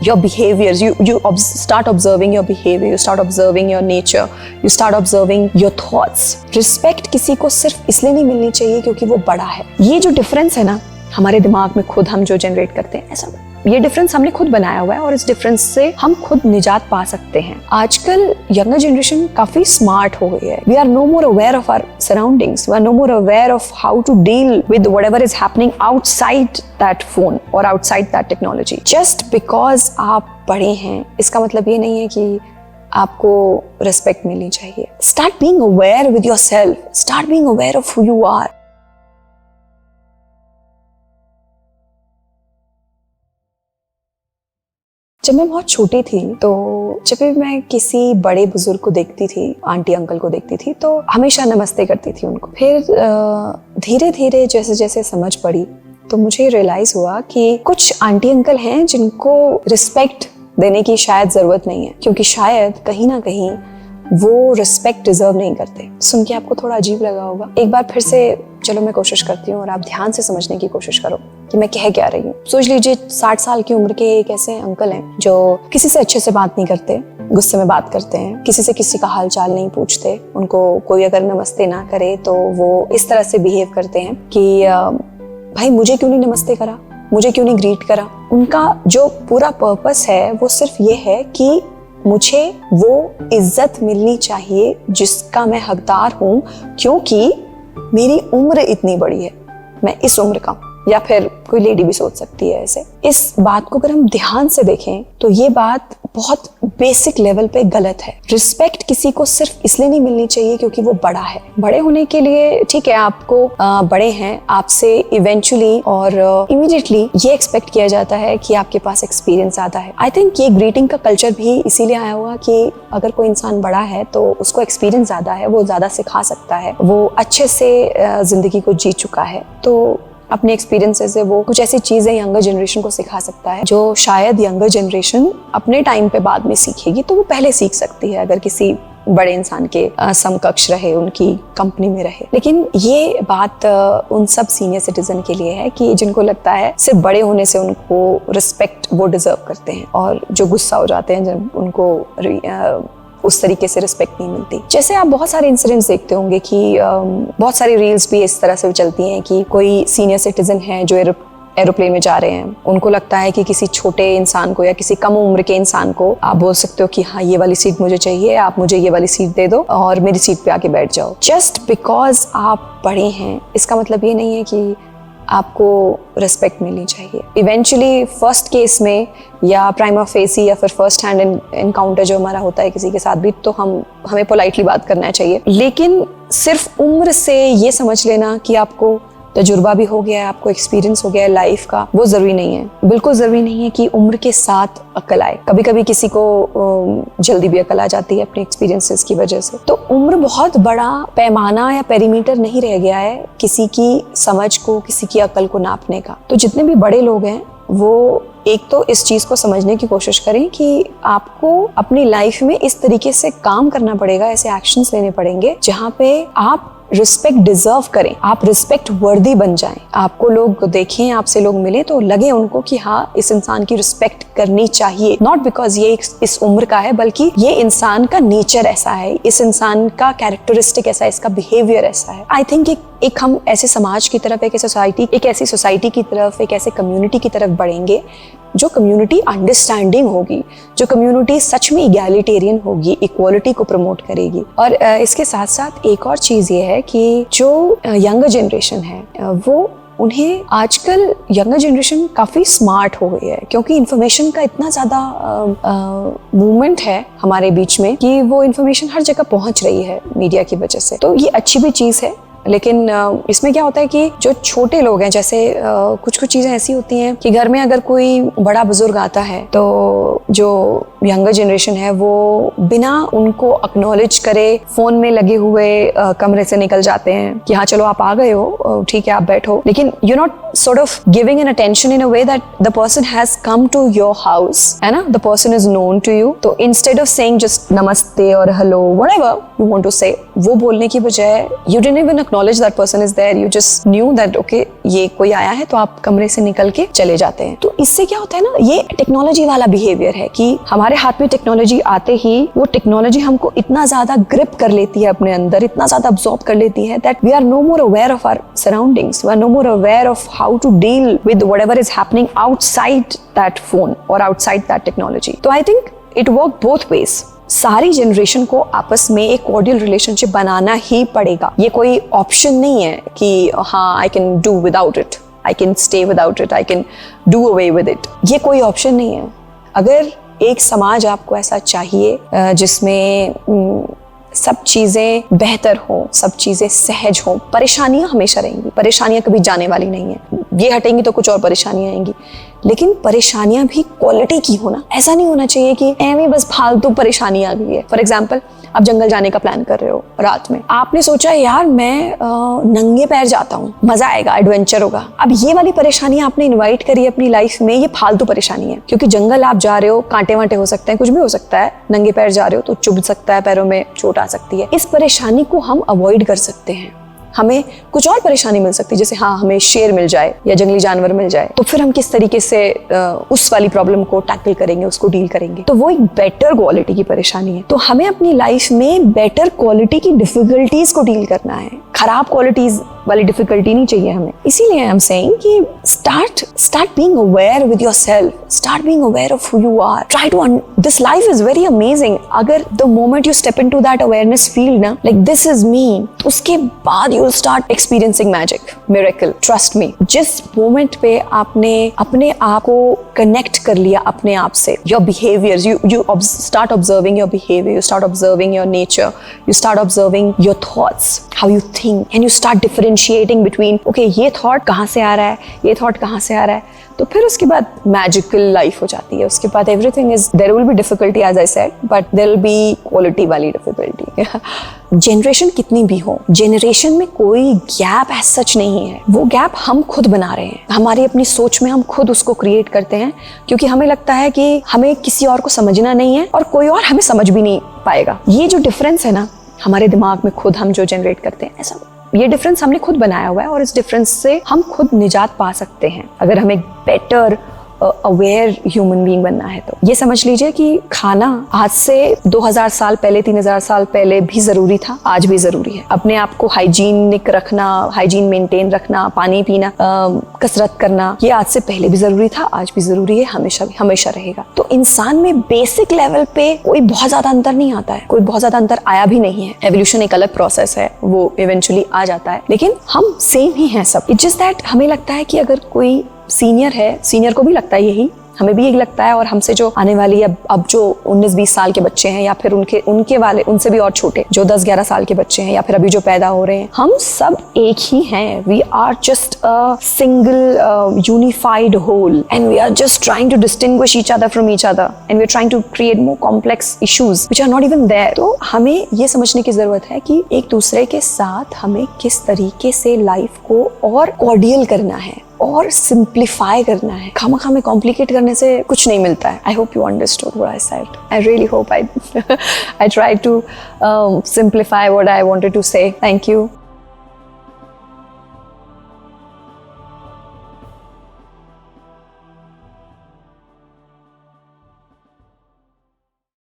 your behaviors, you start observing your behavior, you start observing your nature, you start observing your thoughts. Respect किसी को सिर्फ इसलिए नहीं मिलनी चाहिए क्योंकि वो बड़ा है। ये जो डिफरेंस है ना हमारे दिमाग में खुद हम जो जनरेट करते हैं, ऐसा ये डिफरेंस हमने खुद बनाया हुआ है और इस डिफरेंस से हम खुद निजात पा सकते हैं। आजकल यंगर जनरेशन काफी स्मार्ट हो गई है। We are no more aware of our surroundings, we are no more aware of how to deal with whatever is happening outside that phone और outside that technology. Just because आप बड़े हैं इसका मतलब ये नहीं है कि आपको रिस्पेक्ट मिलनी चाहिए। Start being aware with yourself, start being aware of who you are. जब मैं बहुत छोटी थी तो जब भी मैं किसी बड़े बुजुर्ग को देखती थी, आंटी अंकल को देखती थी, तो हमेशा नमस्ते करती थी उनको। फिर धीरे धीरे जैसे जैसे समझ पड़ी तो मुझे रियलाइज हुआ कि कुछ आंटी अंकल हैं जिनको रिस्पेक्ट देने की शायद जरूरत नहीं है, क्योंकि शायद कहीं ना कहीं वो रिस्पेक्ट डिजर्व नहीं करते। सुन के आपको थोड़ा अजीब लगा होगा। एक बार फिर से चलो मैं कोशिश करती हूँ और आप ध्यान से समझने की कोशिश करो कि मैं कह क्या रही हूँ। सोच लीजिए 60 साल की उम्र के एक ऐसे अंकल हैं जो किसी से अच्छे से बात नहीं करते, गुस्से में बात करते हैं, किसी से किसी का हाल चाल नहीं पूछते। उनको कोई अगर नमस्ते ना करे तो वो इस तरह से बिहेव करते हैं कि भाई मुझे क्यों नहीं नमस्ते करा, मुझे क्यों नहीं ग्रीट करा। उनका जो पूरा पर्पस है वो सिर्फ ये है कि मुझे वो इज्जत मिलनी चाहिए जिसका मैं हकदार हूँ, क्योंकि मेरी उम्र इतनी बड़ी है, मैं इस उम्र का हूँ। या फिर कोई लेडी भी सोच सकती है ऐसे। इस बात को अगर हम ध्यान से देखें तो ये बात बहुत बेसिक लेवल पे गलत है। रिस्पेक्ट किसी को सिर्फ इसलिए नहीं मिलनी चाहिए क्योंकि वो बड़ा है। बड़े होने के लिए ठीक है, आपको बड़े हैं, आपसे इवेंचुअली और इमीडिएटली ये एक्सपेक्ट किया जाता है कि आपके पास एक्सपीरियंस ज़्यादा है। आई थिंक ये ग्रीटिंग का कल्चर भी इसीलिए आया हुआ कि अगर कोई इंसान बड़ा है तो उसको एक्सपीरियंस ज़्यादा है, वो ज़्यादा सिखा सकता है, वो अच्छे से जिंदगी को जी चुका है, तो अपने एक्सपीरियंसेस से वो कुछ ऐसी चीजें यंगर जनरेशन को सिखा सकता है जो शायद यंगर जनरेशन अपने टाइम पे बाद में सीखेगी, तो वो पहले सीख सकती है अगर किसी बड़े इंसान के समकक्ष रहे, उनकी कंपनी में रहे। लेकिन ये बात उन सब सीनियर सिटीजन के लिए है कि जिनको लगता है सिर्फ बड़े होने से उनको रिस्पेक्ट वो डिजर्व करते हैं, और जो गुस्सा हो जाते हैं जब उनको उस तरीके से रिस्पेक्ट नहीं मिलती। जैसे आप बहुत सारे इंसिडेंट्स देखते होंगे कि बहुत सारी रील्स भी इस तरह से चलती हैं कि कोई सीनियर सिटीजन है जो एरोप्लेन में जा रहे हैं, उनको लगता है कि किसी छोटे इंसान को या किसी कम उम्र के इंसान को आप बोल सकते हो कि हाँ ये वाली सीट मुझे चाहिए, आप मुझे ये वाली सीट दे दो और मेरी सीट पे आके बैठ जाओ। जस्ट बिकॉज आप बड़े हैं इसका मतलब ये नहीं है कि आपको रिस्पेक्ट मिलनी चाहिए। इवेंचुअली फर्स्ट केस में या प्राइमा फेसी या फिर फर्स्ट हैंड एनकाउंटर जो हमारा होता है किसी के साथ भी, तो हमें पोलाइटली बात करना चाहिए। लेकिन सिर्फ उम्र से ये समझ लेना कि आपको तजुर्बा भी हो गया है, आपको एक्सपीरियंस हो गया है लाइफ का, वो जरूरी नहीं है। बिल्कुल जरूरी नहीं है कि उम्र के साथ अकल आए। कभी कभी किसी को जल्दी भी अकल आ जाती है अपने एक्सपीरियंसेस की वजह से। तो उम्र बहुत बड़ा पैमाना या पेरीमीटर नहीं रह गया है किसी की समझ को, किसी की अकल को नापने का। तो जितने भी बड़े लोग हैं वो एक तो इस चीज को समझने की कोशिश करें कि आपको अपनी लाइफ में इस तरीके से काम करना पड़ेगा, ऐसे एक्शंस लेने पड़ेंगे जहाँ पे आप रिस्पेक्ट डिजर्व करें, आप रिस्पेक्ट वर्दी बन जाएं। आपको लोग देखें, आपसे लोग मिले तो लगे उनको कि हाँ इस इंसान की रिस्पेक्ट करनी चाहिए, नॉट बिकॉज ये इस उम्र का है, बल्कि ये इंसान का नेचर ऐसा है, इस इंसान का कैरेक्टरिस्टिक ऐसा है, इसका बिहेवियर ऐसा है। आई थिंक एक हम ऐसे समाज की तरफ, एक ऐसी सोसाइटी की तरफ, एक ऐसे कम्युनिटी की तरफ बढ़ेंगे जो कम्युनिटी अंडरस्टैंडिंग होगी, जो कम्युनिटी सच में इगैलिटेरियन होगी, इक्वालिटी को प्रमोट करेगी। और इसके साथ साथ एक और चीज़ ये है कि जो यंगर जनरेशन है वो उन्हें आजकल यंगर जनरेशन काफ़ी स्मार्ट हो गई है, क्योंकि इन्फॉर्मेशन का इतना ज़्यादा मूवमेंट है हमारे बीच में कि वो इन्फॉर्मेशन हर जगह पहुंच रही है मीडिया की वजह से। तो ये अच्छी भी चीज़ है। लेकिन इसमें क्या होता है कि जो छोटे लोग हैं, जैसे कुछ चीज़ें ऐसी होती हैं कि घर में अगर कोई बड़ा बुजुर्ग आता है तो जो यंगर जनरेशन है वो बिना उनको एक्नॉलेज करे फ़ोन में लगे हुए कमरे से निकल जाते हैं कि हाँ चलो आप आ गए हो, ठीक है आप बैठो। लेकिन you not sort of giving an attention in a way that the person has come to your house, है ना, the person is known to you. तो instead of saying just namaste or hello, whatever you want to say, वो बोलने की बजाय you didn't even acknowledge that person is there. You just knew that okay ये कोई आया है तो आप कमरे से निकल के चले जाते हैं। तो इससे क्या होता है ना, ये टेक्नोलॉजी वाला बिहेवियर है कि हमारे हाथ में टेक्नोलॉजी आते ही वो टेक्नोलॉजी हमको इतना ज्यादा ग्रिप कर लेती है अपने अंदर, इतना ज्यादा अब्सॉर्ब कर लेती है that we are no more aware of our surroundings, we are no more aware of how to deal with whatever is happening outside that phone और आउटसाइड दैट टेक्नोलॉजी। तो I think it work both ways. सारी generation को आपस में एक cordial relationship बनाना ही पड़ेगा। ये कोई ऑप्शन नहीं है कि हाँ I can do without it, I can stay without it, I can do away with it. ये कोई ऑप्शन नहीं है। अगर एक समाज आपको ऐसा चाहिए जिसमें सब चीजें बेहतर हो, सब चीजें सहज हो, परेशानियां हमेशा रहेंगी, परेशानियां कभी जाने वाली नहीं है, ये हटेंगी तो कुछ और परेशानियां आएंगी, लेकिन परेशानियां भी क्वालिटी की होना। ऐसा नहीं होना चाहिए कि एवं बस फालतू परेशानी आ गई है। फॉर एग्जाम्पल, आप जंगल जाने का प्लान कर रहे हो रात में, आपने सोचा यार मैं नंगे पैर जाता हूँ, मजा आएगा, एडवेंचर होगा। अब ये वाली परेशानी आपने इन्वाइट करी अपनी लाइफ में, ये फालतू परेशानी है, क्योंकि जंगल आप जा रहे हो, कांटे वांटे हो सकते हैं, कुछ भी हो सकता है, नंगे पैर जा रहे हो तो चुभ सकता है, पैरों में चोट आ सकती है। इस परेशानी को हम अवॉइड कर सकते हैं। हमें कुछ और परेशानी मिल सकती है, जैसे हाँ हमें शेर मिल जाए या जंगली जानवर मिल जाए, तो फिर हम किस तरीके से उस वाली प्रॉब्लम को टैकल करेंगे, उसको डील करेंगे। तो वो एक बेटर क्वालिटी की परेशानी है। तो हमें अपनी लाइफ में बेटर क्वालिटी की डिफिकल्टीज को डील करना है, खराब क्वालिटीज वाली डिफिकल्टी नहीं चाहिए हमें। इसीलिए आई एम सेइंग कि start being aware with yourself, start being aware of who you are, try to this life is very amazing. अगर the moment you step into that awareness field ना, like this is me, उसके बाद you will start experiencing magic, miracle, trust me. जिस moment पे आपने अपने आप को कनेक्ट कर लिया अपने आप से, your behaviours, you start observing your behavior, you start observing your nature, you start observing your thoughts, how you think, and you start differentiating between okay ये thought कहाँ से आ रहा है, ये thought कहाँ से आ रहा है। तो फिर उसके बाद मैजिकल लाइफ हो जाती है। उसके बाद everything is, there will be difficulty as I said, but there will be quality वाली डिफिकल्टी। जनरेशन कितनी भी हो, जनरेशन में कोई गैप एज सच नहीं है, वो गैप हम खुद बना रहे हैं, हमारी अपनी सोच में हम खुद उसको क्रिएट करते हैं, क्योंकि हमें लगता है कि हमें किसी और को समझना नहीं है और कोई और हमें समझ भी नहीं पाएगा। ये जो डिफरेंस है ना हमारे दिमाग में खुद हम जो जनरेट करते हैं, ऐसा ये डिफरेंस हमने खुद बनाया हुआ है और इस डिफरेंस से हम खुद निजात पा सकते हैं अगर हमें बेटर अवेयर ह्यूमन बीइंग बनना है। तो ये समझ लीजिए कि खाना आज से 2000 साल पहले, 3000 साल पहले भी जरूरी था, आज भी जरूरी है। अपने आप को हाइजीनिक रखना, हाइजीन मेंटेन रखना, पानी पीना, कसरत करना, ये आज से पहले भी जरूरी था, आज भी जरूरी है, हमेशा रहेगा। तो इंसान में बेसिक लेवल पे कोई बहुत ज्यादा अंतर नहीं आता है, कोई बहुत ज्यादा अंतर आया भी नहीं है। एवोल्यूशन एक अलग प्रोसेस है, वो इवेंचुअली आ जाता है, लेकिन हम सेम ही हैं सब। इट्स जस्ट दैट हमें लगता है कि अगर कोई सीनियर है, सीनियर को भी लगता है यही, हमें भी यही लगता है, और हमसे जो आने वाली अब जो 19-20 साल के बच्चे हैं, या फिर उनके वाले उनसे भी और छोटे जो 10-11 साल के बच्चे हैं, या फिर अभी जो पैदा हो रहे हैं, हम सब एक ही हैं। We are just a single unified whole and we are just trying to distinguish each other from each other and we are trying to create more complex issues which are not even there. तो हमें ये समझने की जरूरत है कि एक दूसरे के साथ हमें किस तरीके से लाइफ को और कॉर्डियल करना है और सिंप्लीफाई करना है। खामखा में कॉम्प्लिकेट करने से कुछ नहीं मिलता है। I hope you understood what I said. I really hope I tried to simplify what I wanted to say. Thank you.